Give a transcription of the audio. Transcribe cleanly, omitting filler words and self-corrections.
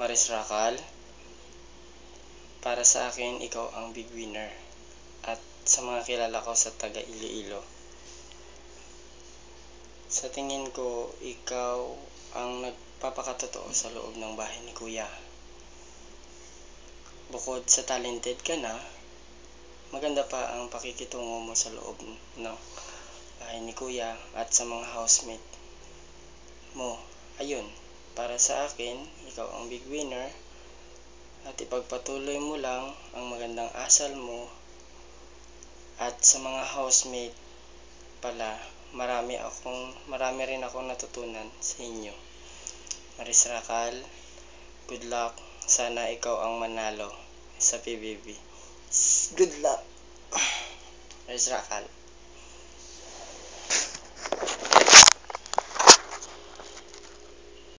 Maris Racal, para sa akin, ikaw ang big winner. At sa mga kilala ko sa taga Iloilo, sa tingin ko, ikaw ang nagpapakatotoo sa loob ng bahay ni Kuya. Bukod sa talented ka na, maganda pa ang pakikitungo mo sa loob ng bahay ni Kuya at sa mga housemate mo. Ayun, para sa akin, ikaw ang big winner at ipagpatuloy mo lang ang magandang asal mo. At sa mga housemate pala, marami rin akong natutunan sa inyo. Maris Racal, good luck. Sana ikaw ang manalo sa PBB. Good luck, Maris Racal.